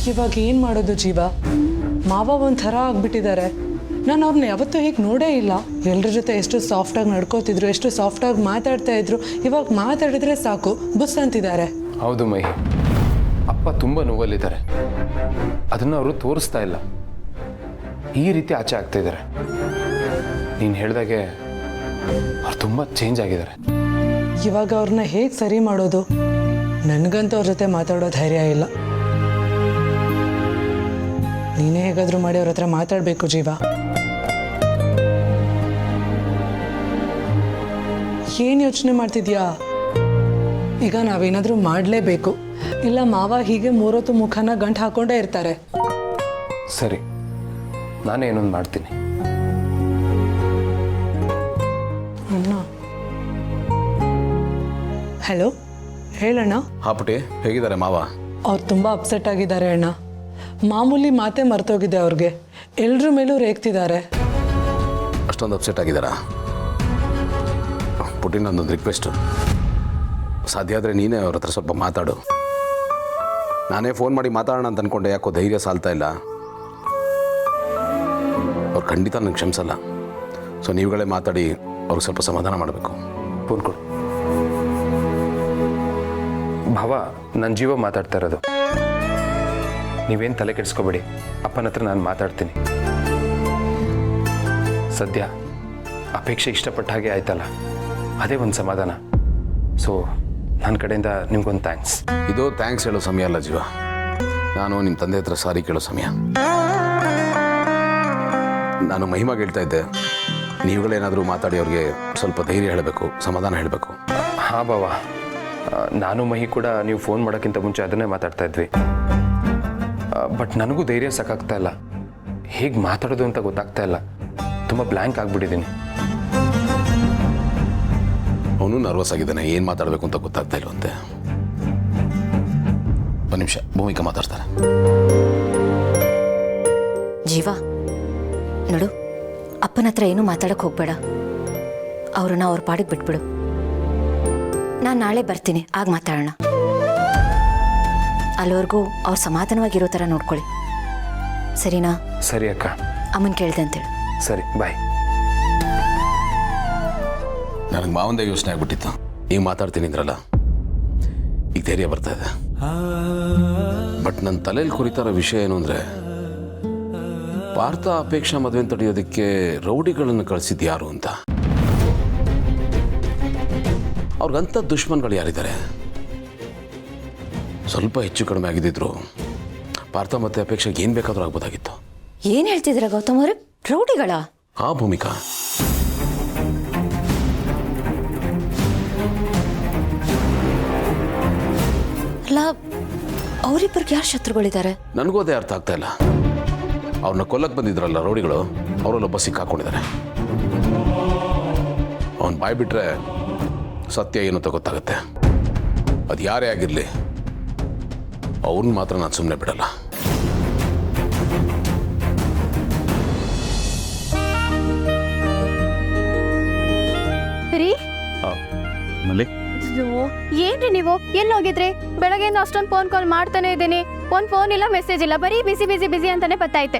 ಇವಾಗ ಏನು ಮಾಡೋದು ಜೀವ? ಮಾವ ಒಂಥರ ಆಗ್ಬಿಟ್ಟಿದ್ದಾರೆ. ನಾನು ಅವ್ರನ್ನ ಯಾವತ್ತೂ ಹೀಗೆ ನೋಡೇ ಇಲ್ಲ. ಎಲ್ಲರ ಜೊತೆ ಎಷ್ಟು ಸಾಫ್ಟಾಗಿ ನಡ್ಕೋತಿದ್ರು, ಎಷ್ಟು ಸಾಫ್ಟಾಗಿ ಮಾತಾಡ್ತಾ ಇದ್ರು. ಇವಾಗ ಮಾತಾಡಿದ್ರೆ ಸಾಕು ಬುಸ್ ಅಂತಿದ್ದಾರೆ. ಹೌದು ಮಹಿ, ಅಪ್ಪ ತುಂಬ ನೋವಲ್ಲಿದ್ದಾರೆ. ಅದನ್ನು ಅವರು ತೋರಿಸ್ತಾ ಇಲ್ಲ. ಈ ರೀತಿ ಆಚೆ ಆಗ್ತಾ ಇದ್ದಾರೆ. ನೀನು ಹೇಳಿದಾಗೆ ಅವ್ರು ತುಂಬ ಚೇಂಜ್ ಆಗಿದ್ದಾರೆ. ಇವಾಗ ಅವ್ರನ್ನ ಹೇಗೆ ಸರಿ ಮಾಡೋದು? ನನಗಂತೂ ಅವ್ರ ಜೊತೆ ಮಾತಾಡೋ ಧೈರ್ಯ ಇಲ್ಲ. ನೀನೇ ಹೇಗಾದರೂ ಮಾಡಿ ಅವ್ರ ಹತ್ರ ಮಾತಾಡಬೇಕು ಜೀವ. ಏನು ಯೋಚನೆ ಮಾಡ್ತಿದ್ಯಾ? ಈಗ ನಾವೇನಾದರೂ ಮಾಡಲೇಬೇಕು. ಇಲ್ಲ ಮಾವ ಹೀಗೆ 3 ಹೊತ್ತು ಮುಖನ ಗಂಟು ಹಾಕೊಂಡೇ ಇರ್ತಾರೆ. ಸರಿ, ನಾನೇ ಏನೊಂದು ಮಾಡ್ತೀನಿ. ಅಣ್ಣ, ಹಲೋ, ಹೇಳಣ್ಣ. ಹಾ ಪುಟಿ, ಹೇಗಿದ್ದಾರೆ ಮಾವ? ಅವ್ರು ತುಂಬ ಅಪ್ಸೆಟ್ ಆಗಿದ್ದಾರೆ ಅಣ್ಣ. ಮಾಮೂಲಿ ಮಾತೇ ಮರ್ತೋಗಿದೆ ಅವ್ರಿಗೆ. ಎಲ್ರ ಮೇಲೂ ರೇಗ್ತಿದ್ದಾರೆ. ಅಷ್ಟೊಂದು ಅಪ್ಸೆಟ್ ಆಗಿದ್ದಾರಾ? ಪುಟಿ, ನನ್ನೊಂದು ರಿಕ್ವೆಸ್ಟು. ಸಾಧ್ಯ ಆದರೆ ನೀನೇ ಅವ್ರ ಹತ್ರ ಸ್ವಲ್ಪ ಮಾತಾಡು. ನಾನೇ ಫೋನ್ ಮಾಡಿ ಮಾತಾಡೋಣ ಅಂತ ಅಂದ್ಕೊಂಡೆ, ಯಾಕೋ ಧೈರ್ಯ ಸಾಲ್ತಾ ಇಲ್ಲ. ಅವ್ರು ಖಂಡಿತ ನನಗೆ ಕ್ಷಮಿಸಲ್ಲ. ಸೊ ನೀವುಗಳೇ ಮಾತಾಡಿ ಅವ್ರಿಗೆ ಸ್ವಲ್ಪ ಸಮಾಧಾನ ಮಾಡಬೇಕು. ಫೋನ್ ಕೊಡು. ಭಾವ, ನನ್ನ ಜೀವ ಮಾತಾಡ್ತಾ ಇರೋದು. ನೀವೇನು ತಲೆ ಕೆಡಿಸ್ಕೋಬೇಡಿ. ಅಪ್ಪನ ಹತ್ರ ನಾನು ಮಾತಾಡ್ತೀನಿ. ಸದ್ಯ ಅಪೇಕ್ಷೆ ಇಷ್ಟಪಟ್ಟ ಹಾಗೆ ಆಯ್ತಲ್ಲ, ಅದೇ ಒಂದು ಸಮಾಧಾನ. ಸೊ ನನ್ನ ಕಡೆಯಿಂದ ನಿಮ್ಗೊಂದು ಥ್ಯಾಂಕ್ಸ್. ಇದು ಥ್ಯಾಂಕ್ಸ್ ಹೇಳೋ ಸಮಯ ಅಲ್ಲ ಜೀವ. ನಾನು ನಿಮ್ಮ ತಂದೆ ಹತ್ರ ಸಾರಿ ಕೇಳೋ ಸಮಯ. ನಾನು ಮಹಿಮಾಗೆ ಹೇಳ್ತಾ ಇದ್ದೆ, ನೀವುಗಳೇನಾದರೂ ಮಾತಾಡಿ ಅವ್ರಿಗೆ ಸ್ವಲ್ಪ ಧೈರ್ಯ ಹೇಳಬೇಕು, ಸಮಾಧಾನ ಹೇಳಬೇಕು. ಹಾಂ ಭಾವ, ನಾನು ಮಹಿ ಕೂಡ ನೀವು ಫೋನ್ ಮಾಡೋಕ್ಕಿಂತ ಮುಂಚೆ ಅದನ್ನೇ ಮಾತಾಡ್ತಾ ಇದ್ವಿ. ಬಟ್ ನನಗೂ ಧೈರ್ಯ ಸಾಕಾಗ್ತಾ ಇಲ್ಲ. ಹೇಗೆ ಮಾತಾಡೋದು ಅಂತ ಗೊತ್ತಾಗ್ತಾ ಇಲ್ಲ. ತುಂಬ ಬ್ಲ್ಯಾಂಕ್ ಆಗಿಬಿಟ್ಟಿದ್ದೀನಿ. ಅವನು ನರ್ವಸ್ ಆಗಿದ್ದಾನೆ, ಏನು ಮಾತಾಡಬೇಕು ಅಂತ ಗೊತ್ತಾಗ್ತಾ ಇಲ್ವಂತೆ. ಒಂದು ನಿಮಿಷ, ಭೂಮಿಕಾ ಮಾತಾಡ್ತಾರೆ. ಜೀವ ನೋಡು, ಅಪ್ಪನ ಹತ್ರ ಏನೂ ಮಾತಾಡಕ್ಕೆ ಹೋಗ್ಬೇಡ. ಅವ್ರನ್ನ ಅವ್ರ ಪಾಡಿಗೆ ಬಿಟ್ಬಿಡು. ನಾನು ನಾಳೆ ಬರ್ತೀನಿ, ಆಗ ಮಾತಾಡೋಣ. ಅಲ್ಲಿವರೆಗೂ ಅವ್ರು ಸಮಾಧಾನವಾಗಿರೋ ಥರ ನೋಡ್ಕೊಳ್ಳಿ, ಸರಿನಾ? ಸರಿ ಅಕ್ಕ. ಅಮ್ಮನ ಕೇಳಿದೆ ಅಂತೇಳಿ. ಸರಿ, ಬಾಯ್. ನನಗೆ ಮಾವಂದೇ ಯೋಚನೆ ಆಗ್ಬಿಟ್ಟಿತ್ತು. ಈಗ ಮಾತಾಡ್ತೀನಿ ಅಂದ್ರಲ್ಲ, ಈಗ ಧೈರ್ಯ ಬರ್ತಾ ಇದೆ. ಬಟ್ ನನ್ನ ತಲೆಯಲ್ಲಿ ಕುರಿತಾರೋ ವಿಷಯ ಏನು ಅಂದರೆ, ಪಾರ್ಥ ಅಪೇಕ್ಷಾ ಮದುವೆ ತಡೆಯೋದಕ್ಕೆ ರೌಡಿಗಳನ್ನು ಕಳಿಸಿದ್ದು ಯಾರು ಅಂತ. ಅವ್ರಿಗಂಥ ದುಶ್ಮನ್ಗಳು ಯಾರಿದ್ದಾರೆ? ಸ್ವಲ್ಪ ಹೆಚ್ಚು ಕಡಿಮೆ ಆಗಿದ್ದಿದ್ರು ಪಾರ್ಥ ಮತ್ತೆ ಅಪೇಕ್ಷೆಗೆ ಏನು ಬೇಕಾದರೂ ಆಗ್ಬೋದಾಗಿತ್ತು. ಏನು ಹೇಳ್ತಿದ್ದೀರಾ ಗೌತಮ್ ಅವ್ರೆ? ರೌಡಿಗಳ? ಆ ಭೂಮಿಕಾ, ಅಲ್ಲ, ಅವರಿಬ್ಬರಿಗೆ ಯಾರು ಶತ್ರುಗಳಿದ್ದಾರೆ? ನನಗೂ ಅದೇ ಅರ್ಥ ಆಗ್ತಾ ಇಲ್ಲ. ಅವ್ರನ್ನ ಕೊಲ್ಲಕ್ಕೆ ಬಂದಿದ್ರಲ್ಲ ರೌಡಿಗಳು, ಅವರಲ್ಲೊಬ್ಬ ಸಿಕ್ಕಾಕೊಂಡಿದ್ದಾರೆ. ಅವನು ಬಾಯ್ ಬಿಟ್ರೆ ಸತ್ಯ ಏನು ಅಂತ ಗೊತ್ತಾಗುತ್ತೆ. ಅದು ಯಾರೇ ಆಗಿರಲಿ, ಅವ್ರನ್ನ ಮಾತ್ರ ನಾನು ಸುಮ್ಮನೆ ಬಿಡಲ್ಲ. ಏನ್ರಿ ನೀವು ಎಲ್ಲಿ ಹೋಗಿದ್ರಿ? ಬೆಳಗ್ಗೆಯಿಂದ ಅಷ್ಟೊಂದು ಫೋನ್ ಕಾಲ್ ಮಾಡ್ತಾನೆ ಇದ್ದೀನಿ. ಒಂದ್ ಫೋನ್ ಇಲ್ಲ, ಮೆಸೇಜ್ ಇಲ್ಲ, ಬರೀ ಬಿಸಿ ಬಿಸಿ ಬಿಸಿ ಅಂತಾನೆ ಬತ್ತೈತೆ.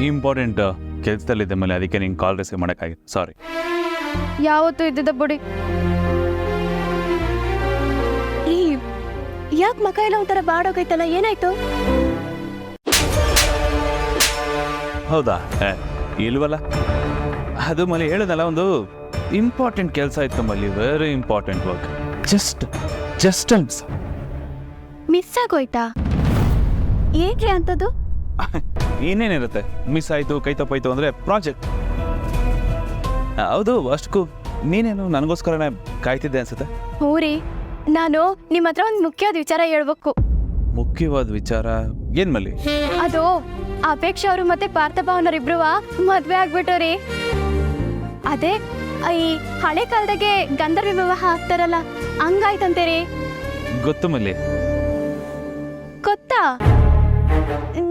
ಇಂಪಾರ್ಟೆಂಟ್ ಕೆಲಸದಲ್ಲಿದ್ದ ಮೇಲೆ ಅದಕ್ಕೆ ನಿಂಗೆ ಕಾಲ್ ರಿಸೀವ್ ಮಾಡೋಕ್ಕಾಗಿತ್ತು. ಸಾರಿ. ಯಾವತ್ತೂ ಇದ್ದಿದ್ದ ಬಿಡಿ. ಯಾಕೆ ಮಕ ಎಲ್ಲ ಒಂಥರ ಬಾಡೋಗೈತಲ್ಲ, ಏನಾಯ್ತು? ಹೌದಾ? ಇಲ್ವಲ್ಲ. ಅದು ಮಲ್ಲಿ ಹೇಳೋದಲ್ಲ, ಒಂದು ಇಂಪಾರ್ಟೆಂಟ್ ಕೆಲಸ ಇತ್ತು ಮಲ್ಲಿ, very important work. Just miss ಆಗೋಯ್ತಾ? ಏನ್ರಿ ಅಂತದ್ದು? ಏನೇನಿರುತ್ತೆ, ಮಿಸ್ ಆಯಿತು, ಕೈ ತಪ್ಪಾಯ್ತು ಅಂದರೆ ಪ್ರಾಜೆಕ್ಟ್. ಹೌದು, ಅಷ್ಟಕ್ಕೂ ನೀನೇನು ನನಗೋಸ್ಕರನೇ ಕಾಯ್ತಿದ್ದೆ ಅನ್ಸುತ್ತೆ. ಹ್ಞೂ ರೀ, ನಾನು ನಿಮ್ಮ ಹತ್ರ ಒಂದು ಮುಖ್ಯವಾದ ವಿಚಾರ ಹೇಳ್ಬೇಕು. ಮುಖ್ಯವಾದ ವಿಚಾರ ಏನ್ ಮಲ್ಲಿ? ಅದು ಅಪೇಕ್ಷಾ ಅವರು ಮತ್ತೆ ಪಾರ್ಥ ಭಾವನರಿಬ್ರು ಮದ್ವೆ ಆಗ್ಬಿಟ್ಟವ್ರಿ. ಅದೇ ಈ ಹಳೆ ಕಾಲದಾಗೆ ಗಂಧರ್ವ ವಿವಾಹ ಆಗ್ತಾರಲ್ಲ, ಹಂಗಾಯ್ತಂತೇರಿ. ಗೊತ್ತು ಮಲ್ಲಿ. ಗೊತ್ತಾ?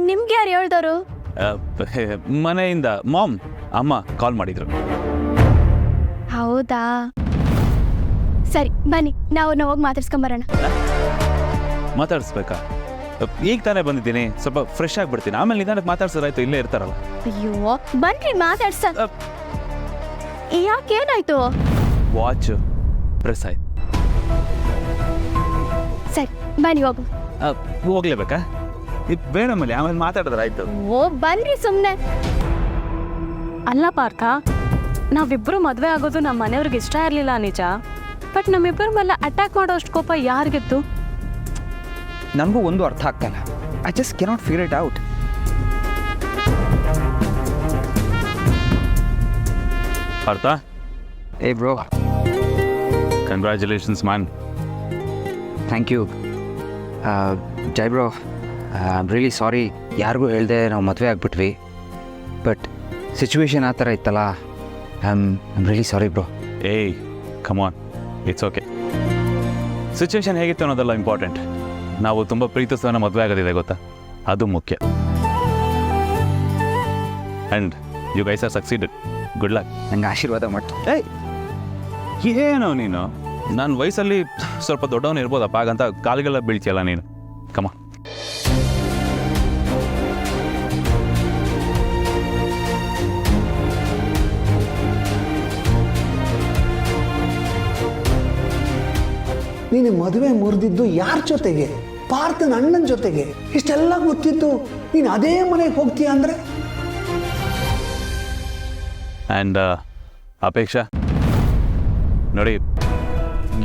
ನಿಮ್ಗೆ ಯಾರು ಹೇಳ್ದವರು? ಮನೆಯಿಂದ ಮಾಮ್, ಅಮ್ಮ ಕಾಲ್ ಮಾಡಿದ್ರು. ಹೌದಾ? ಸರಿ ಬನ್ನಿ, ನಾವು ಹೋಗಿ ಮಾತಾಡ್ಸ್ಕೊಂಬರೋಣ. ಮಾತಾಡಿಸ್ಬೇಕಾ? ಈಗ ತಾನೇ ಬಂದಿದ್ದೀನಿ, ಸ್ವಲ್ಪ ಫ್ರೆಶ್ ಆಗಿಬಿಡ್ತೀನಿ, ಆಮೇಲೆ ನಿಧಾನಕ್ಕೆ ಮಾತಾಡ್ಸೋದಾಯ್ತು, ಇಲ್ಲೇ ಇರ್ತಾರಲ್ಲ. ಅಯ್ಯೋ ಬನ್ರಿ ಮಾತಾಡ್ಸ. ಯಾಕೇನಾಯ್ತು? ವಾಚ್ ಪ್ರೆಸ್ ಆಯ್ತು. ಸರಿ ಬನ್ನಿ ಹೋಗು. ಹೋಗ್ಲೇಬೇಕಾ? ಬೇಡ ಮೇಲೆ ಆಮೇಲೆ ಮಾತಾಡಿದ್ರೆ ಆಯ್ತು. ಓ ಬನ್ರಿ ಸುಮ್ಮನೆ. ಅಲ್ಲ ಪಾರ್ಥ, ನಾವಿಬ್ಬರು ಮದುವೆ ಆಗೋದು ನಮ್ಮ ಮನೆಯವ್ರಿಗೆ ಇಷ್ಟ ಇರಲಿಲ್ಲ ನಿಜ, ಬಟ್ ನಮ್ಮಿಬ್ಬರ ಮೇಲೆ ಅಟ್ಯಾಕ್ ಮಾಡೋ ಅಷ್ಟು ಕೋಪ ಯಾರಿಗಿತ್ತು? ನನಗೂ ಒಂದು ಅರ್ಥ ಆಗ್ತಾಯಿಲ್ಲ. I just cannot figure it out. Partha, ಏ bro, congratulations man. Thank you. Jai bro, I am really sorry. ಯಾರಿಗೂ ಹೇಳ್ದೆ ನಾವು ಮದುವೆ ಆಗಿಬಿಟ್ವಿ, ಬಟ್ ಸಿಚುವೇಶನ್ ಆ ಥರ ಇತ್ತಲ್ಲ. I am really sorry bro. ಏಯ್ ಕಮಾನ್, ಇಟ್ಸ್ ಓಕೆ. ಸಿಚುವೇಶನ್ ಹೇಗಿತ್ತು ಅನ್ನೋದೆಲ್ಲ ಇಂಪಾರ್ಟೆಂಟ್. ನಾವು ತುಂಬ ಪ್ರೀತಿಸೋನ ಮದುವೆ ಆಗೋದಿದೆ ಗೊತ್ತಾ, ಅದು ಮುಖ್ಯ. And you guys are succeeded. Good luck. ನಂಗೆ ಆಶೀರ್ವಾದ ಮಾಡ್ತು. ಏಯ್ ಏನೋ ನೀನು, ನಾನು ವಯಸ್ಸಲ್ಲಿ ಸ್ವಲ್ಪ ದೊಡ್ಡವನು ಇರ್ಬೋದಪ್ಪ, ಹಾಗಂತ ಕಾಲಿಗೆಲ್ಲ ಬೀಳ್ತೀಯಲ್ಲ ನೀನು. ಕಮ ನೀನು ಮದುವೆ ಮುರಿದಿದ್ದು ಯಾರ ಜೊತೆಗೆ? ಪಾರ್ಥನ ಅಣ್ಣನ ಜೊತೆಗೆ. ಇಷ್ಟೆಲ್ಲ ಗೊತ್ತಿದ್ದು ನೀನು ಅದೇ ಮನೆಗೆ ಹೋಗ್ತೀಯ ಅಂದರೆ? ಆ್ಯಂಡ್ ಅಪೇಕ್ಷಾ ನೋಡಿ,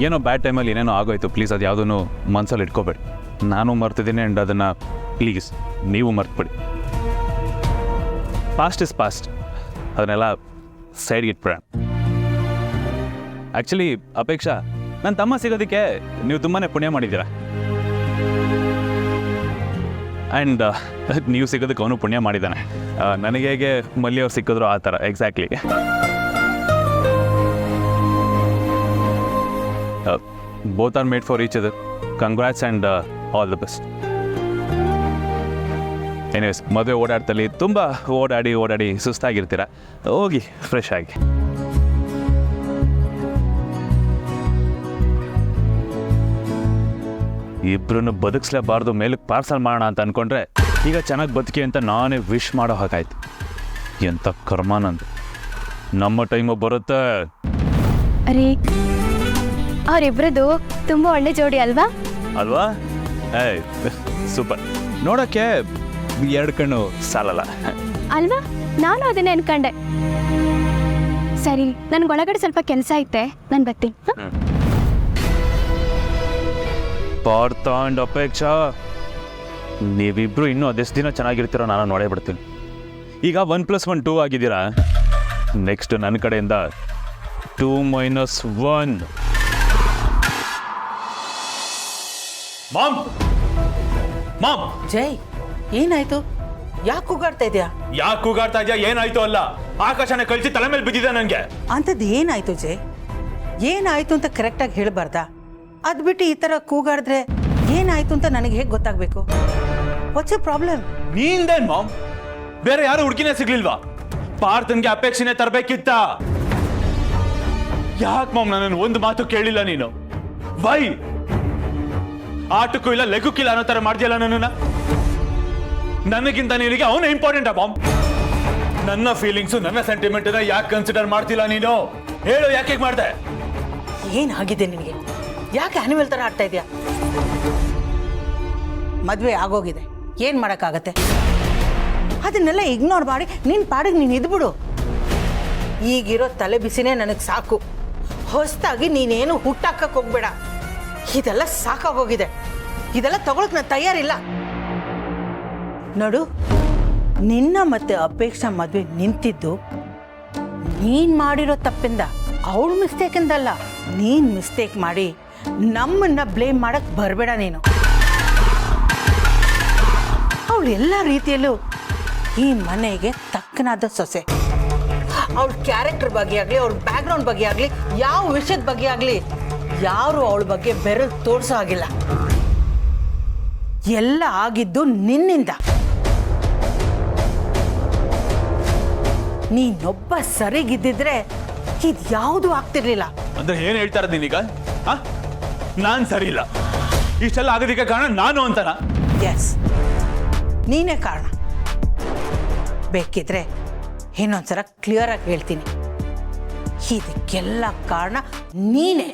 ಏನೋ ಬ್ಯಾಡ್ ಟೈಮಲ್ಲಿ ಏನೇನೋ ಆಗೋಯ್ತು, ಪ್ಲೀಸ್ ಅದು ಯಾವುದೂ ಮನಸ್ಸಲ್ಲಿ ಇಟ್ಕೋಬೇಡಿ. ನಾನು ಮರ್ತಿದ್ದೀನಿ, ಆ್ಯಂಡ್ ಅದನ್ನು ಪ್ಲೀಸ್ ನೀವು ಮರ್ತ್ಬಿಡಿ. ಪಾಸ್ಟ್ ಇಸ್ ಪಾಸ್ಟ್, ಅದನ್ನೆಲ್ಲ ಸೈಡ್ಗೆ ಇಟ್ಬಿಡೋಣ. ಆ್ಯಕ್ಚುಲಿ ಅಪೇಕ್ಷಾ, ನನ್ನ ತಮ್ಮ ಸಿಗೋದಕ್ಕೆ ನೀವು ತುಂಬಾ ಪುಣ್ಯ ಮಾಡಿದ್ದೀರಾ, ಆ್ಯಂಡ್ ನೀವು ಸಿಗೋದಕ್ಕೆ ಅವನು ಪುಣ್ಯ ಮಾಡಿದ್ದಾನೆ. ನನಗೆ ಹೇಗೆ ಮಲ್ಲಿಯವ್ರು ಸಿಕ್ಕಿದ್ರು ಆ ಥರ exactly. Both are made for each other. Congrats and all the best. Anyways, ಮದುವೆ ಓಡಾಡ್ತಲ್ಲಿ ತುಂಬ ಓಡಾಡಿ ಸುಸ್ತಾಗಿರ್ತೀರ, ಹೋಗಿ ಫ್ರೆಶ್ ಆಗಿ. ಇಬ್ಬರನ್ನು ಬದುಕಿಸ್ಲೇಬಾರ್ದು, ಮೇಲಕ್ಕೆ ಪಾರ್ಸಲ್ ಮಾಡೋಣ ಅಂತ ಅಂದ್ಕೊಂಡ್ರೆ ಈಗ ಚೆನ್ನಾಗಿ ಬದುಕಿ ಅಂತ ನಾನೇ ವಿಶ್ ಮಾಡೋ ಹಾಗಾಯ್ತು. ಎಂಥ ಕರ್ಮ ನಂದು. ನಮ್ಮ ಟೈಮು ಬರುತ್ತೆ. ಅರೆ ಅವರಿಬ್ರದ್ದು ತುಂಬ ಒಳ್ಳೆ ಜೋಡಿ ಅಲ್ವಾ? ಅಲ್ವಾ? ಏಯ್ ಸೂಪರ್. ನೋಡೋಕ್ಕೆ ಎರಡು ಕಣ್ಣು ಸಾಲಲ್ಲ ಅಲ್ವಾ? ನಾನು ಅದನ್ನೇ ಅನ್ಕೊಂಡೆ. ಸರಿ, ನನಗೊಳಗಡೆ ಸ್ವಲ್ಪ ಕೆಲಸ ಐತೆ, ನಾನು ಬರ್ತೀನಿ. ಪಾರ್ಥ ಆ್ಯಂಡ್ ಅಪೇಕ್ಷಾ, ನೀವಿಬ್ರು ಇನ್ನೂ ಅದೆಷ್ಟು ದಿನ ಚೆನ್ನಾಗಿರ್ತೀರೋ ನಾನು ನೋಡೇ ಬಿಡ್ತೀನಿ. ಈಗ 1+1 2 ಆಗಿದ್ದೀರಾ. ನೆಕ್ಸ್ಟ್ ನನ್ನ ಕಡೆಯಿಂದ 2-1. ಮಾಮ್ ಮಾಮ್ ಜೈ, ಏನಾಯ್ತು? ಯಾಕೆ ಕೂಗಾಡ್ತಾ ಇದೆಯಾ? ಯಾಕೆ ಕೂಗಾಡ್ತಾ ಇದೆಯಾ? ಏನಾಯ್ತು ಅಲ್ಲ, ಆಕಾಶನ ಕಳಿಸಿ ತಲೆ ಮೇಲೆ ಬಿದ್ದಿದೆ ನನಗೆ. ಅಂಥದ್ದು ಏನಾಯ್ತು ಜೈ? ಏನಾಯ್ತು ಅಂತ ಕರೆಕ್ಟಾಗಿ ಹೇಳಬಾರ್ದಾ? ಅದು ಬಿಟ್ಟು ಈ ಥರ ಕೂಗಾಡಿದ್ರೆ ಏನಾಯ್ತು ಅಂತ ನನಗೆ ಹೇಗೆ ಗೊತ್ತಾಗಬೇಕು? What's a problem? ನೀಂದೇನ್ ಮಾಮ್? ಬೇರೆ ಯಾರು ಹುಡುಗಿನೇ ಸಿಗ್ಲಿಲ್ವಾ? ಪಾರ್ಥನ್ಗೆ ಅಪೇಕ್ಷೆನೆ ತರಬೇಕಿತ್ತ. ಯಾಕೆ ಮಾಮ್ ನನ್ನನ್ನು ಒಂದು ಮಾತು ಕೇಳಿಲ್ಲ ನೀನು? ವೈ? ಆಟಕ್ಕೂ ಇಲ್ಲ ಲೆಕ್ಕಕ್ಕೂ ಇಲ್ಲ ಅನ್ನೋ ಥರ ಮಾಡ್ದಿಯಲ್ಲ ನನ್ನನ್ನ. ನನಗಿಂತ ನಿನಗೆ ಅವನು ಇಂಪಾರ್ಟೆಂಟಾ ಮಾಮ್? ನನ್ನ ಫೀಲಿಂಗ್ಸು, ನನ್ನ ಸೆಂಟಿಮೆಂಟ್ ಯಾಕೆ ಕನ್ಸಿಡರ್ ಮಾಡ್ತಿಲ್ಲ ನೀನು? ಹೇಳು, ಯಾಕೆ ಮಾಡ್ದೆ? ಏನಾಗಿದೆ ನಿನಗೆ? ಯಾಕೆ ಆನಿಮಲ್ ಥರ ಆಡ್ತಾ ಇದೆಯಾ? ಮದುವೆ ಆಗೋಗಿದೆ, ಏನು ಮಾಡೋಕ್ಕಾಗತ್ತೆ? ಅದನ್ನೆಲ್ಲ ಇಗ್ನೋರ್ ಮಾಡಿ ನಿನ್ನ ಪಾಡಿಗೆ ನೀನು ಇದ್ಬಿಡು. ಈಗಿರೋ ತಲೆ ಬಿಸಿನೇ ನನಗೆ ಸಾಕು. ಹೊಸದಾಗಿ ನೀನೇನು ಹುಟ್ಟಾಕಕ್ಕೆ ಹೋಗ್ಬೇಡ. ಇದೆಲ್ಲ ಸಾಕಾಗೋಗಿದೆ. ಇದೆಲ್ಲ ತಗೊಳಕ್ ನಾನು ತಯಾರಿಲ್ಲ. ನೋಡು, ನಿನ್ನ ಮತ್ತೆ ಅಪೇಕ್ಷಾ ಮದುವೆ ನಿಂತಿದ್ದು ನೀನು ಮಾಡಿರೋ ತಪ್ಪಿಂದ, ಅವಳು ಮಿಸ್ಟೇಕಿಂದಲ್ಲ. ನೀನು ಮಿಸ್ಟೇಕ್ ಮಾಡಿ ನಮ್ಮನ್ನ ಬ್ಲೇಮ್ ಮಾಡಕ್ಕೆ ಬರಬೇಡ ನೀನು. ಅವಳು ಎಲ್ಲ ರೀತಿಯಲ್ಲೂ ಈ ಮನೆಗೆ ತಕ್ಕನಾದ ಸೊಸೆ. ಅವಳ ಕ್ಯಾರೆಕ್ಟರ್ ಬಗ್ಗೆ ಆಗಲಿ, ಅವಳ ಬ್ಯಾಕ್ಗ್ರೌಂಡ್ ಬಗ್ಗೆ ಆಗಲಿ, ಯಾವ ವಿಷಯದ ಬಗ್ಗೆ ಆಗಲಿ ಯಾರು ಅವಳ ಬಗ್ಗೆ ಬೆರಳು ತೋರಿಸೋ ಆಗಿಲ್ಲ. ಎಲ್ಲ ಆಗಿದ್ದು ನಿನ್ನಿಂದ. ನೀನೊಬ್ಬ ಸರಿಗಿದ್ದಿದ್ರೆ ಇದು ಯಾವುದೂ ಆಗ್ತಿರ್ಲಿಲ್ಲ. ಅಂದ್ರೆ ಏನ್ ಹೇಳ್ತಾ ಇರೋದು ನೀನೀಗ? ನಾನ್ ಸರಿ ಇಲ್ಲ, ಇಷ್ಟೆಲ್ಲ ಆಗೋದಕ್ಕೆ ಕಾರಣ ನಾನು ಅಂತನಾ? ಎಸ್, ನೀನೇ ಕಾರಣ. ಬೇಕಿದ್ರೆ ಇನ್ನೊಂದ್ಸಲ ಕ್ಲಿಯರಾಗಿ ಹೇಳ್ತೀನಿ, ಇದಕ್ಕೆಲ್ಲ ಕಾರಣ ನೀನೇ.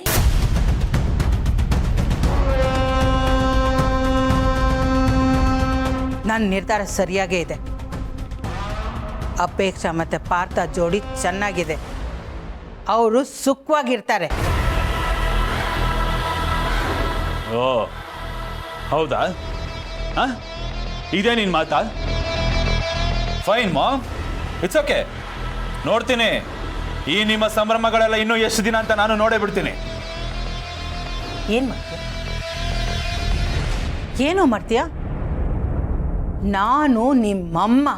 ನನ್ನ ನಿರ್ಧಾರ ಸರಿಯಾಗೇ ಇದೆ. ಅಪೇಕ್ಷಾ ಮತ್ತು ಪಾರ್ಥ ಜೋಡಿ ಚೆನ್ನಾಗಿದೆ, ಅವರು ಸುಖವಾಗಿರ್ತಾರೆ. ಓ ಹೌದಾ? ಇದೇ ನಿನ್ನ ಮಾತಾ? Fine mom, it's okay. ನೋಡ್ತೀನಿ ಈ ನಿಮ್ಮ ಸಂಭ್ರಮಗಳೆಲ್ಲ ಇನ್ನೂ ಎಷ್ಟು ದಿನ ಅಂತ ನಾನು ನೋಡೇ ಬಿಡ್ತೀನಿ. ಏನು ಮಾಡ್ತೀಯ? ಏನೋ ಮಾಡ್ತೀಯ? ನಾನು ನಿಮ್ಮಮ್ಮ.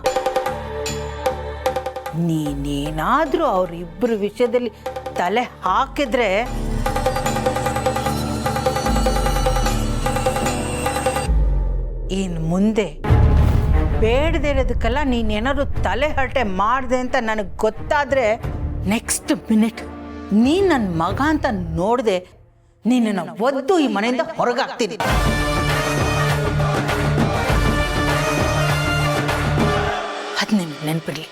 ನೀನೇನಾದರೂ ಅವರಿಬ್ಬರ ವಿಷಯದಲ್ಲಿ ತಲೆ ಹಾಕಿದ್ರೆ ಇನ್ನು ಮುಂದೆ ಬೇಡದೇ ಇರೋದಕ್ಕೆಲ್ಲ ನೀನೇನಾದ್ರು ತಲೆ ಹರಟೆ ಮಾಡಿದೆ ಅಂತ ನನಗೆ ಗೊತ್ತಾದರೆ ನೆಕ್ಸ್ಟ್ ಮಿನಿಟ್ ನೀನು ನನ್ನ ಮಗ ಅಂತ ನೋಡಿದೆ ನಿನ್ನನ್ನು ಒದ್ದು ಈ ಮನೆಯಿಂದ ಹೊರಗಾಗ್ತೀನಿ. ಅದು ನಿಮ್ಗೆ ನೆನಪಿರಲಿ.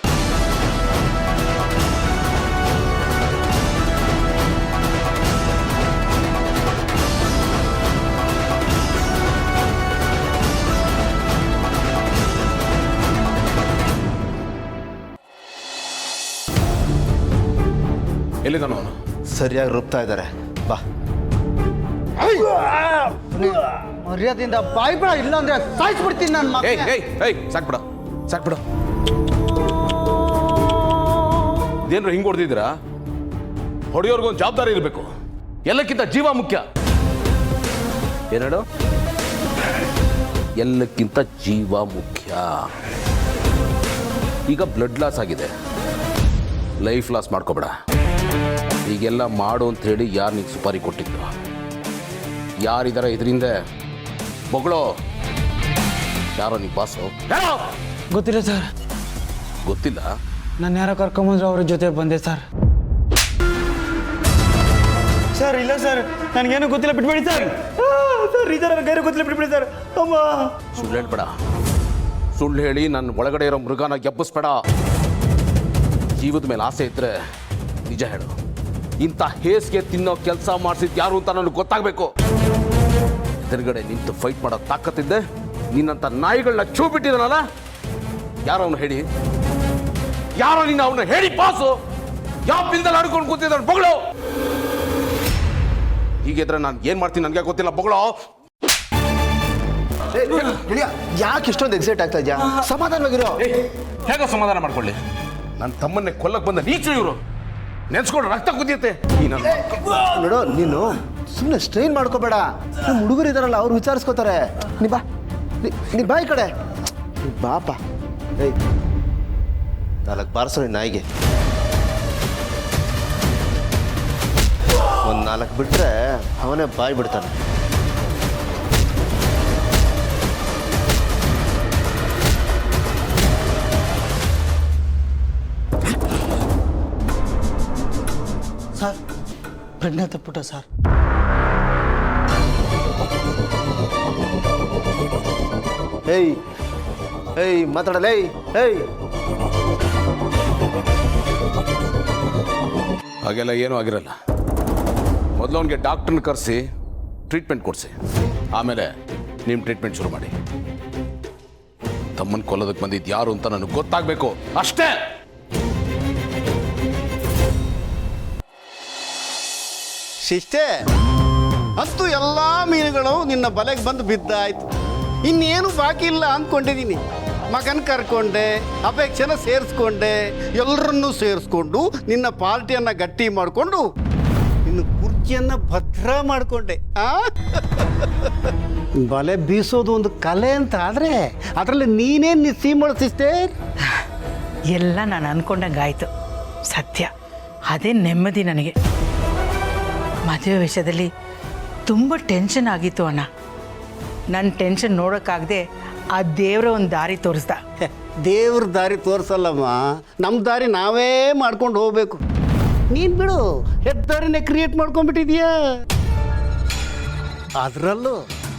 ಎಲ್ಲಿದ್ದಾನು ಅವನು? ಸರಿಯಾಗಿ ರುಬ್ತಾ ಇದ್ದಾರೆ. ಬಾ, ಮರ್ಯಾದೆಯಿಂದ ಬಾಯ್ ಬಿಡ, ಇಲ್ಲ ಅಂದ್ರೆ ಸಾಯಿಸ್ಬಿಡ್ತೀನಿ ನನ್ನ ಮಗ. ಸಾಕ್ಬಿಡ ಸಾಕ್ಬಿಡ. ಇದೇನ್ರ ಹಿಂಗೆ ಹೊಡೆದಿದ್ದೀರಾ? ಹೊಡೆಯೋರ್ಗೊಂದು ಜವಾಬ್ದಾರಿ ಇರಬೇಕು. ಎಲ್ಲಕ್ಕಿಂತ ಜೀವ ಮುಖ್ಯ. ಏನಾಡು? ಎಲ್ಲಕ್ಕಿಂತ ಜೀವ ಮುಖ್ಯ. ಈಗ ಬ್ಲಡ್ ಲಾಸ್ ಆಗಿದೆ, ಲೈಫ್ ಲಾಸ್ ಮಾಡ್ಕೋಬೇಡ. ಈಗೆಲ್ಲ ಮಾಡು ಅಂತ ಹೇಳಿ ಯಾರು ನಿಂಗೆ ಸುಪಾರಿ ಕೊಟ್ಟಿದ್ದು? ಯಾರಿದಾರ ಇದರಿಂದ ಬೊಗಳೋ? ಯಾರೋ ನಿಮ್ಮ ಬಾಸು? ಗೊತ್ತಿಲ್ಲ ಸರ್. ಗೊತ್ತಿಲ್ಲ? ನಾನು ಯಾರೋ ಕರ್ಕೊಂಬಂದ್ರು ಅವ್ರ ಜೊತೆ ಬಂದೆ ಸರ್. ಸರ್ ಇಲ್ಲ ಸರ್, ನನಗೇನು ಗೊತ್ತಿಲ್ಲ, ಬಿಟ್ಬಿಡಿ ಸರ್. ಸರ್ ಈ ಥರ ನನಗೇನು ಗೊತ್ತಿಲ್ಲ, ಬಿಟ್ಬಿಡಿ ಸರ್. ಅಮ್ಮ, ಸುಳ್ಳು ಹೇಳ್ಬೇಡ. ಸುಳ್ಳು ಹೇಳಿ ನನ್ನ ಒಳಗಡೆ ಇರೋ ಮೃಗನ ಎಬ್ಬಿಸ್ಬೇಡ. ಜೀವದ ಮೇಲೆ ಆಸೆ ಇದ್ರೆ ನಿಜ ಹೇಳು. ಇಂಥ ಹೇಸ್ಗೆ ತಿನ್ನೋ ಕೆಲಸ ಮಾಡಿಸಿದ್ ಯಾರು ಅಂತ ನನಗೆ ಗೊತ್ತಾಗಬೇಕು. ಎದುರುಗಡೆ ನಿಂತು ಫೈಟ್ ಮಾಡೋ ತಾಕತ್ತಿದ್ದೆ ನಿನ್ನಂಥ ನಾಯಿಗಳನ್ನ ಚೂ ಬಿಟ್ಟಿದ್ದಾನಲ್ಲ, ಯಾರೋ ಅವನು ಹೇಳಿ, ಯಾರೋ ನಿನ್ನ ಅವನು ಹೇಳಿ ಪಾಸು. ಯಾವ ಬಿಲ್ದಲ್ಲಿ ಆಡ್ಕೊಂಡು ಕೂತಿದ್ದಾನೆ ಬೊಗಳು. ಹೀಗಿದ್ರೆ ನಾನು ಏನು ಮಾಡ್ತೀನಿ ನನಗೆ ಗೊತ್ತಿಲ್ಲ ಬೊಗಳು. ಯಾಕೆ ಇಷ್ಟೊಂದು ಎಕ್ಸೈಟ್ ಆಗ್ತಾ ಇದೆಯಾ? ಸಮಾಧಾನವಾಗಿರೋ. ಹೇಗೋ ಸಮಾಧಾನ ಮಾಡ್ಕೊಳ್ಳಿ. ನನ್ನ ತಮ್ಮನ್ನೇ ಕೊಲ್ಲಕ್ಕೆ ಬಂದ ನೀಚರು ಇವರು. ನೆನ್ಸ್ಕೊಂಡು ರಕ್ತ ಕುದಿಯುತ್ತೆ. ನೋಡು, ನೀನು ಸುಮ್ಮನೆ ಸ್ಟ್ರೈನ್ ಮಾಡ್ಕೋಬೇಡ. ನಮ್ಮ ಹುಡುಗರು ಇದಾರಲ್ಲ, ಅವ್ರು ವಿಚಾರಿಸ್ಕೋತಾರೆ. ನೀ ಬಾ, ನೀ ಬಾ ಈ ಕಡೆ. ಬಾಪ, ಏಯ್ 4 ಬಾರಿಸೋ ನಾಯಿಗೆ. ಒಂದು 4 ಬಿಟ್ರೆ ಅವನೇ ಬಾಯಿ ಬಿಡ್ತಾನೆ. ಸರ್ ಪ್ರಜ್ಞೆ ತಪ್ಪಿಟ ಸರ್. ಏಯ್ ಏಯ್ ಮಾತಾಡಲೇ. ಏಯ್ ಹಾಗೆಲ್ಲ ಏನೂ ಆಗಿರಲ್ಲ. ಮೊದಲು ಅವನಿಗೆ ಡಾಕ್ಟ್ರನ್ನ ಕರೆಸಿ ಟ್ರೀಟ್ಮೆಂಟ್ ಕೊಡಿಸಿ, ಆಮೇಲೆ ನಿಮ್ಮ ಟ್ರೀಟ್ಮೆಂಟ್ ಶುರು ಮಾಡಿ. ತಮ್ಮನ ಕೊಲ್ಲೋದಕ್ಕೆ ಬಂದಿದ್ದು ಯಾರು ಅಂತ ನನಗೆ ಗೊತ್ತಾಗಬೇಕು ಅಷ್ಟೇ. ಶಿಷ್ಟೇ, ಅಂತೂ ಎಲ್ಲ ಮೀನುಗಳು ನಿನ್ನ ಬಲೆಗೆ ಬಂದು ಬಿದ್ದಾಯ್ತು. ಇನ್ನೇನು ಬಾಕಿ ಇಲ್ಲ ಅಂದ್ಕೊಂಡಿದ್ದೀನಿ. ಮಗನ ಕರ್ಕೊಂಡೆ, ಅಪೇಕ್ಷೆನ ಸೇರಿಸ್ಕೊಂಡೆ, ಎಲ್ಲರನ್ನೂ ಸೇರಿಸ್ಕೊಂಡು ನಿನ್ನ ಪಾರ್ಟಿಯನ್ನು ಗಟ್ಟಿ ಮಾಡಿಕೊಂಡು ನಿನ್ನ ಕುರ್ಚಿಯನ್ನು ಭದ್ರ ಮಾಡಿಕೊಂಡೆ. ಬಲೆ ಬೀಸೋದು ಒಂದು ಕಲೆ ಅಂತ ಆದರೆ ಅದರಲ್ಲಿ ನೀನೇನು ನಿಸ್ಸಿ ಮಾಡಿಸಿಷ್ಟೇ. ಎಲ್ಲ ನಾನು ಅಂದ್ಕೊಂಡಂಗೆ ಆಯಿತು. ಸತ್ಯ, ಅದೇ ನೆಮ್ಮದಿ ನನಗೆ. ಮದುವೆ ವಿಷಯದಲ್ಲಿ ತುಂಬ ಟೆನ್ಷನ್ ಆಗಿತ್ತು ಅಣ್ಣ. ನನ್ನ ಟೆನ್ಷನ್ ನೋಡೋಕ್ಕಾಗದೆ ಆ ದೇವರ ಒಂದು ದಾರಿ ತೋರಿಸ್ದ. ದೇವ್ರ ದಾರಿ ತೋರಿಸಲ್ಲಮ್ಮ, ನಮ್ಮ ದಾರಿ ನಾವೇ ಮಾಡ್ಕೊಂಡು ಹೋಗ್ಬೇಕು. ನೀನು ಬಿಡು, ಹೆದ್ದಾರಿನೇ ಕ್ರಿಯೇಟ್ ಮಾಡ್ಕೊಂಡ್ಬಿಟ್ಟಿದ್ಯಾ. ಅದರಲ್ಲೂ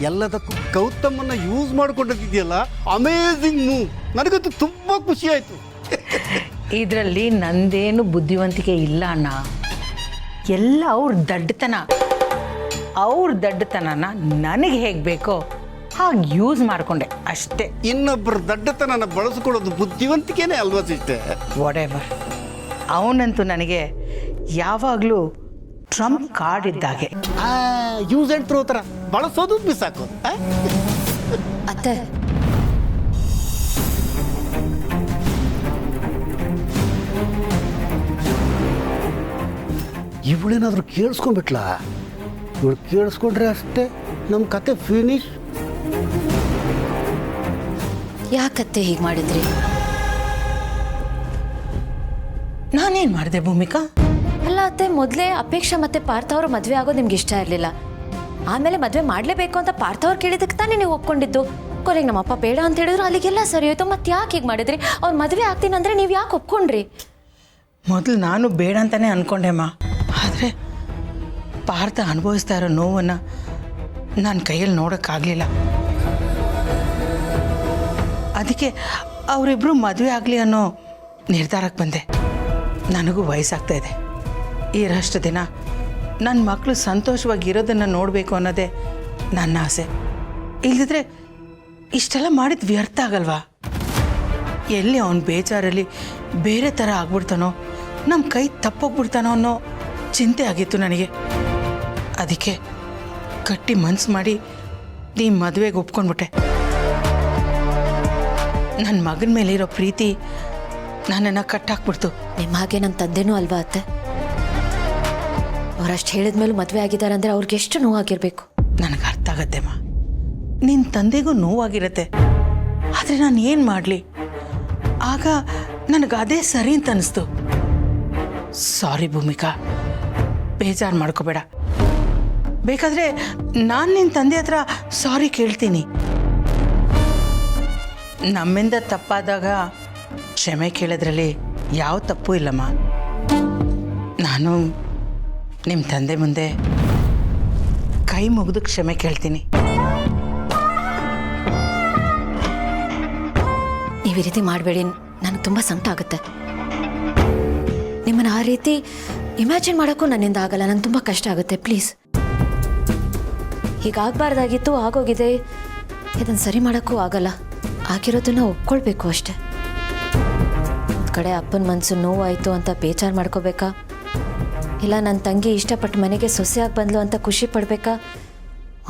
ಎಲ್ಲದಕ್ಕೂ ಗೌತಮನ್ನ ಯೂಸ್ ಮಾಡ್ಕೊಂಡಿದ್ಯಲ್ಲ, ಅಮೇಝಿಂಗ್ ಮೂವ್. ನನಗಂತೂ ತುಂಬ ಖುಷಿ ಆಯಿತು. ಇದರಲ್ಲಿ ನಂದೇನು ಬುದ್ಧಿವಂತಿಕೆ ಇಲ್ಲ ಅಣ್ಣ, ಎಲ್ಲ ಅವ್ರ ದಡ್ಡತನನ ನನಗೆ ಹೇಗೆ ಬೇಕೋ ಹಾಗೆ ಯೂಸ್ ಮಾಡಿಕೊಂಡೆ ಅಷ್ಟೇ. ಇನ್ನೊಬ್ಬರ ದಡ್ಡತನನ ಬಳಸ್ಕೊಳ್ಳೋದು ಬುದ್ಧಿವಂತಿಕೆನೇ ಅಲ್ವಾ ಸಿಸ್ಟರ್? ವಾಟೆವರ್, ಅವನಂತೂ ನನಗೆ ಯಾವಾಗಲೂ ಟ್ರಂಪ್ ಕಾರ್ಡ್ ಇದ್ದಾಗೆ. ಯೂಸ್ ಆ್ಯಂಡ್ ಥ್ರೋ ಥರ ಬಳಸೋದು ಬಿಸಾಕೋದು. ಅತ್ತೆ, ಇವಳೇನಾದರೂ ಕೇಳಿಸ್ಕೊಂಡ್ಬಿಟ್ಲಾ? ಇವಳು ಕೇಳಿಸ್ಕೊಂಡ್ರೆ ಅಷ್ಟೇ ನಮ್ಮ ಕತೆ ಫಿನಿಶ್. ಯಾಕತ್ತೆ ಹೀಗೆ ಮಾಡಿದ್ರಿ? ನಾನೇನು ಮಾಡಿದೆ ಭೂಮಿಕಾ? ಅಲ್ಲ ಅತ್ತೆ, ಮೊದಲೇ ಅಪೇಕ್ಷಾ ಮತ್ತೆ ಪಾರ್ಥ ಅವರು ಮದುವೆ ಆಗೋದು ನಿಮ್ಗೆ ಇಷ್ಟ ಇರಲಿಲ್ಲ. ಆಮೇಲೆ ಮದುವೆ ಮಾಡಲೇಬೇಕು ಅಂತ ಪಾರ್ಥ ಅವ್ರು ಕೇಳಿದಕ್ಕೆ ತಾನೇ ನೀವು ಒಪ್ಕೊಂಡಿದ್ದು. ಕೊನೆಗೆ ನಮ್ಮಪ್ಪ ಬೇಡ ಅಂತ ಹೇಳಿದ್ರು, ಅಲ್ಲಿಗೆಲ್ಲ ಸರಿ ಹೋಯ್ತು. ಮತ್ತೆ ಯಾಕೆ ಹೀಗೆ ಮಾಡಿದ್ರಿ? ಅವ್ರು ಮದುವೆ ಆಗ್ತೀನಿ ಅಂದರೆ ನೀವು ಯಾಕೆ ಒಪ್ಕೊಂಡ್ರಿ? ಮೊದಲು ನಾನು ಬೇಡ ಅಂತಾನೆ ಅನ್ಕೊಂಡೆಮ್ಮ. ಆದರೆ ಪಾರ್ಥ ಅನುಭವಿಸ್ತಾ ಇರೋ ನೋವನ್ನು ನನ್ನ ಕೈಯಲ್ಲಿ ನೋಡೋಕ್ಕಾಗಲಿಲ್ಲ. ಅದಕ್ಕೆ ಅವರಿಬ್ಬರು ಮದುವೆ ಆಗಲಿ ಅನ್ನೋ ನಿರ್ಧಾರಕ್ಕೆ ಬಂದೆ. ನನಗೂ ವಯಸ್ಸಾಗ್ತಾ ಇದೆ. ಇರಷ್ಟು ದಿನ ನನ್ನ ಮಕ್ಕಳು ಸಂತೋಷವಾಗಿ ಇರೋದನ್ನು ನೋಡಬೇಕು ಅನ್ನೋದೇ ನನ್ನ ಆಸೆ. ಇಲ್ಲದಿದ್ರೆ ಇಷ್ಟೆಲ್ಲ ಮಾಡಿದ ವ್ಯರ್ಥ ಆಗಲ್ವಾ? ಎಲ್ಲಿ ಅವನ ಬೇಜಾರಲ್ಲಿ ಬೇರೆ ಥರ ಆಗ್ಬಿಡ್ತಾನೋ, ನಮ್ಮ ಕೈ ತಪ್ಪೋಗ್ಬಿಡ್ತಾನೋ ಅನ್ನೋ ಚಿಂತೆ ಆಗಿತ್ತು ನನಗೆ. ಅದಕ್ಕೆ ಗಟ್ಟಿ ಮನ್ಸು ಮಾಡಿ ನೀ ಮದುವೆಗೆ ಒಪ್ಕೊಂಡ್ಬಿಟ್ಟೆ. ನನ್ನ ಮಗನ ಮೇಲಿರೋ ಪ್ರೀತಿ ನನ್ನನ್ನು ಕಟ್ಟಾಕ್ಬಿಡ್ತು. ನಿಮ್ಮ ಹಾಗೆ ನನ್ನ ತಂದೆನೂ ಅಲ್ವಾ ಅತ್ತೆ? ಅವರಷ್ಟು ಹೇಳಿದ್ಮೇಲೂ ಮದುವೆ ಆಗಿದ್ದಾರೆ ಅಂದರೆ ಅವ್ರಿಗೆ ಎಷ್ಟು ನೋವಾಗಿರಬೇಕು. ನನಗೆ ಅರ್ಥ ಆಗತ್ತೆಮ್ಮ, ನಿನ್ನ ತಂದೆಗೂ ನೋವಾಗಿರುತ್ತೆ. ಆದರೆ ನಾನು ಏನು ಮಾಡಲಿ? ಆಗ ನನಗೆ ಅದೇ ಸರಿ ಅಂತ ಅನಿಸ್ತು. ಸಾರಿ ಭೂಮಿಕಾ, ಬೇಜಾರು ಮಾಡ್ಕೋಬೇಡ. ಬೇಕಾದರೆ ನಾನು ನಿನ್ನ ತಂದೆ ಹತ್ರ ಸಾರಿ ಕೇಳ್ತೀನಿ. ನಮ್ಮಿಂದ ತಪ್ಪಾದಾಗ ಕ್ಷಮೆ ಕೇಳೋದ್ರಲ್ಲಿ ಯಾವ ತಪ್ಪು ಇಲ್ಲಮ್ಮ. ನಾನು ನಿಮ್ಮ ತಂದೆ ಮುಂದೆ ಕೈ ಮುಗಿದು ಕ್ಷಮೆ ಕೇಳ್ತೀನಿ. ನೀವು ಈ ರೀತಿ ಮಾಡಬೇಡಿ, ನನಗೆ ತುಂಬ ಸಂಕಟ ಆಗುತ್ತೆ. ನಿಮ್ಮನ್ನು ಆ ರೀತಿ ಇಮ್ಯಾಜಿನ್ ಮಾಡೋಕ್ಕೂ ನನ್ನಿಂದ ಆಗಲ್ಲ. ನಂಗೆ ತುಂಬ ಕಷ್ಟ ಆಗುತ್ತೆ. ಪ್ಲೀಸ್, ಹೀಗಾಗಬಾರ್ದಾಗಿತ್ತು, ಆಗೋಗಿದೆ. ಇದನ್ನು ಸರಿ ಮಾಡೋಕ್ಕೂ ಆಗಲ್ಲ. ಆಗಿರೋದನ್ನು ಒಪ್ಕೊಳ್ಬೇಕು ಅಷ್ಟೆ. ಒಂದು ಕಡೆ ಅಪ್ಪನ ಮನಸ್ಸು ನೋವಾಯಿತು ಅಂತ ಬೇಜಾರು ಮಾಡ್ಕೋಬೇಕಾ, ಇಲ್ಲ ನನ್ನ ತಂಗಿ ಇಷ್ಟಪಟ್ಟು ಮನೆಗೆ ಸೊಸೆಯಾಗಿ ಬಂದ್ಲು ಅಂತ ಖುಷಿ ಪಡಬೇಕಾ,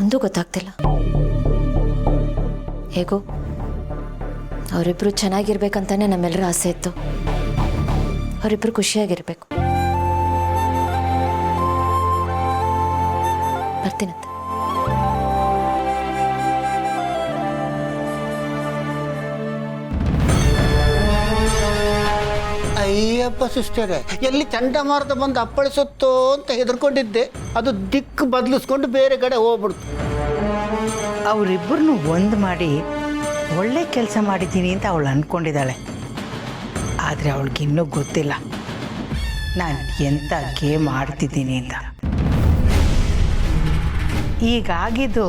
ಒಂದೂ ಗೊತ್ತಾಗ್ತಿಲ್ಲ. ಹೇಗೋ ಅವರಿಬ್ಬರು ಚೆನ್ನಾಗಿರ್ಬೇಕಂತಾನೆ ನಮ್ಮೆಲ್ಲರ ಆಸೆ ಇತ್ತು. ಅವರಿಬ್ಬರು ಖುಷಿಯಾಗಿರ್ಬೇಕು. ಬರ್ತೀನಂತೆ. ಅಯ್ಯಪ್ಪ ಸಿಸ್ಟರೇ, ಎಲ್ಲಿ ಚಂಡಮಾರುತ ಬಂದು ಅಪ್ಪಳಿಸುತ್ತೋ ಅಂತ ಹೆದರ್ಕೊಂಡಿದ್ದೆ. ಅದು ದಿಕ್ಕು ಬದಲಿಸ್ಕೊಂಡು ಬೇರೆ ಕಡೆ ಹೋಗ್ಬಿಡ್ತು. ಅವರಿಬ್ಬರನ್ನು ಒಂದು ಮಾಡಿ ಒಳ್ಳೆ ಕೆಲಸ ಮಾಡಿದ್ದೀನಿ ಅಂತ ಅವಳು ಅಂದ್ಕೊಂಡಿದ್ದಾಳೆ. ಆದರೆ ಅವಳಿಗಿನ್ನೂ ಗೊತ್ತಿಲ್ಲ ನಾನು ಎಂಥ ಗೇಮ್ ಆಡ್ತಿದ್ದೀನಿ ಅಂತ. ಈಗಾಗಿದ್ದು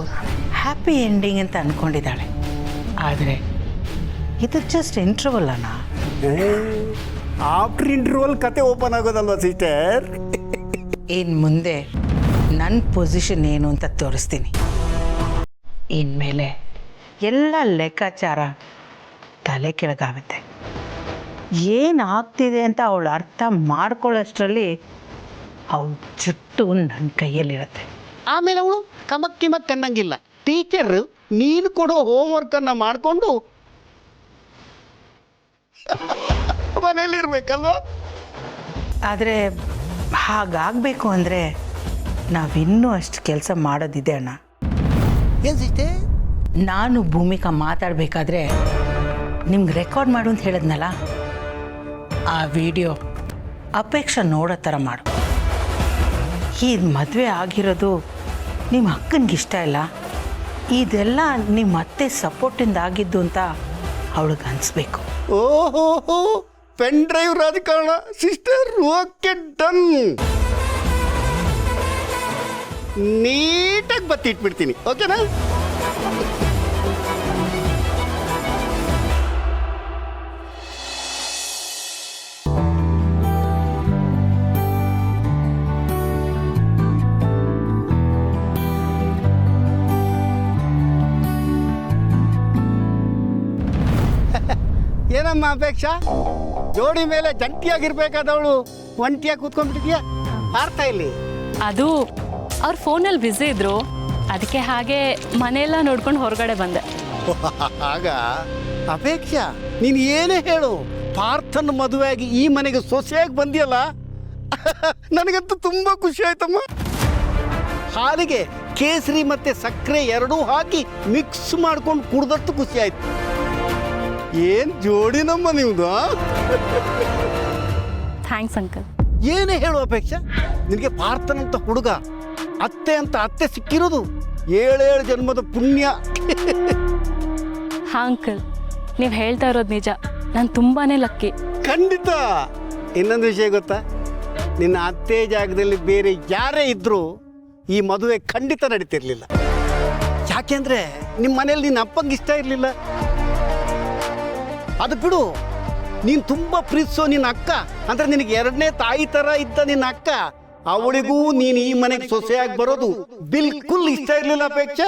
ಹ್ಯಾಪಿ ಎಂಡಿಂಗ್ ಅಂತ ಅಂದ್ಕೊಂಡಿದ್ದಾಳೆ. ಆದರೆ ಇದು ಜಸ್ಟ್ ಇಂಟರ್ವಲ್ ಅಣ್ಣ. ಆಫ್ಟರ್ ಇಂಟರ್ವಲ್ ಕತೆ ಓಪನ್ ಆಗೋದಲ್ವಾ ಸಿಸ್ಟರ್? ಇನ್ನು ಮುಂದೆ ನನ್ನ ಪೊಸಿಷನ್ ಏನು ಅಂತ ತೋರಿಸ್ತೀನಿ. ಇನ್ಮೇಲೆ ಎಲ್ಲ ಲೆಕ್ಕಾಚಾರ ತಲೆ ಕೆಳಗಾಗುತ್ತೆ. ಏನು ಆಗ್ತಿದೆ ಅಂತ ಅವಳು ಅರ್ಥ ಮಾಡ್ಕೊಳ್ಳೋಷ್ಟರಲ್ಲಿ ಅವಳ ಜುಟ್ಟು ನನ್ನ ಕೈಯಲ್ಲಿರುತ್ತೆ. ಆಮೇಲೆ ಅವಳು ಕಮಕ್ ಅನ್ನಂಗಿಲ್ಲ. ಟೀಚರ್ ನೀನು ಕೊಡೋ ಹೋಮ್ವರ್ಕನ್ನು ಮಾಡಿಕೊಂಡು ಮನೇಲಿರ್ಬೇಕಲ್ವ? ಆದರೆ ಹಾಗಾಗಬೇಕು ಅಂದರೆ ನಾವಿನ್ನೂ ಅಷ್ಟು ಕೆಲಸ ಮಾಡೋದಿದೆ ಅಣ್ಣ. ಏನು ಸಿಸ್ಟೆ? ನಾನು ಭೂಮಿಕಾ ಮಾತಾಡಬೇಕಾದ್ರೆ ನಿಮ್ಗೆ ರೆಕಾರ್ಡ್ ಮಾಡು ಅಂತ ಹೇಳಿದ್ನಲ್ಲ, ಆ ವಿಡಿಯೋ ಅಪೇಕ್ಷೆ ನೋಡೋ ಥರ ಮಾಡು. ಈ ಮದುವೆ ಆಗಿರೋದು ನಿಮ್ಮ ಅಕ್ಕನಿಗೆ ಇಷ್ಟ ಇಲ್ಲ, ಇದೆಲ್ಲ ನಿಮ್ಮ ಅತ್ತೆ ಸಪೋರ್ಟಿಂದ ಆಗಿದ್ದು ಅಂತ ಅವಳಿಗೆ ಅನಿಸ್ಬೇಕು. ಓಹೋ, ಪೆನ್ ಡ್ರೈವ್ ರಾಜಕಾರಣ ಸಿಸ್ಟರ್. Okay, done. ನೀಟಾಗಿ ಬತ್ತಿಟ್ಬಿಡ್ತೀನಿ. ಓಕೆನಾ? ಏನಮ್ಮ ಅಪೇಕ್ಷಾ, ಜೋಡಿ ಮೇಲೆ ಜಂಟಿಯಾಗಿರ್ಬೇಕಾದವಳು ಒಂಟಿಯಾಗಿ ಕೂತ್ಕೊಂಡ್ಬಿಟ್ಟಿದ್ಯಾ? ಅರ್ಥ ಇಲ್ಲಿ ಅದು ಅವ್ರ ಫೋನಲ್ಲಿ ಬ್ಯುಸಿ ಇದ್ರು, ಅದಕ್ಕೆ ಹಾಗೆ ಮನೆಯೆಲ್ಲ ನೋಡ್ಕೊಂಡು ಹೊರಗಡೆ ಬಂದೆ. ಆಗ ಅಪೇಕ್ಷಾ, ನೀನು ಏನೇ ಹೇಳು, ಪಾರ್ಥನ್ ಮದುವೆಯಾಗಿ ಈ ಮನೆಗೆ ಸೊಸೆಯಾಗಿ ಬಂದಿಯಲ್ಲ, ನನಗಂತೂ ತುಂಬ ಖುಷಿ ಆಯ್ತಮ್ಮ. ಹಾಲಿಗೆ ಕೇಸರಿ ಮತ್ತೆ ಸಕ್ಕರೆ ಎರಡೂ ಹಾಕಿ ಮಿಕ್ಸ್ ಮಾಡ್ಕೊಂಡು ಕುಡ್ದಷ್ಟು ಖುಷಿ ಆಯ್ತು. ಏನ್ ಜೋಡಿನಮ್ಮ ನಿಮ್ದು. Thanks uncle. ಏನೇ ಹೇಳು ಅಪೇಕ್ಷಾ, ನಿನಗೆ ಪಾರ್ಥನಂತ ಹುಡುಗ, ಅತ್ತೆ ಅಂತ ಅತ್ತೆ ಸಿಕ್ಕಿರೋದು 7 ಜನ್ಮದ ಪುಣ್ಯ. ಹಾಂ ಅಂಕಲ್, ನೀವು ಹೇಳ್ತಾ ಇರೋದು ನಿಜ, ನಾನು ತುಂಬಾ ಲಕ್ಕಿ. ಖಂಡಿತ. ಇನ್ನೊಂದು ವಿಷಯ ಗೊತ್ತಾ, ನಿನ್ನ ಅತ್ತೆ ಜಾಗದಲ್ಲಿ ಬೇರೆ ಯಾರೇ ಇದ್ರೂ ಈ ಮದುವೆ ಖಂಡಿತ ನಡೀತಿರ್ಲಿಲ್ಲ. ಯಾಕೆಂದ್ರೆ ನಿಮ್ಮ ಮನೇಲಿ ನಿನ್ನ ಅಪ್ಪಂಗೆ ಇಷ್ಟ ಇರಲಿಲ್ಲ. ಅದು ಬಿಡು, ನೀನು ತುಂಬ ಪ್ರೀತಿಸೋ ನಿನ್ನ ಅಕ್ಕ, ಅಂದ್ರೆ ನಿನಗೆ 2ನೇ ತಾಯಿ ಥರ ಇದ್ದ ನಿನ್ನ ಅಕ್ಕ, ಅವಳಿಗೂ ನೀನು ಈ ಮನೆಗೆ ಸೊಸೆಯಾಗಿ ಬರೋದು ಬಿಲ್ಕುಲ್ ಇಷ್ಟ ಇರಲಿಲ್ಲ ಅಪೇಕ್ಷೆ.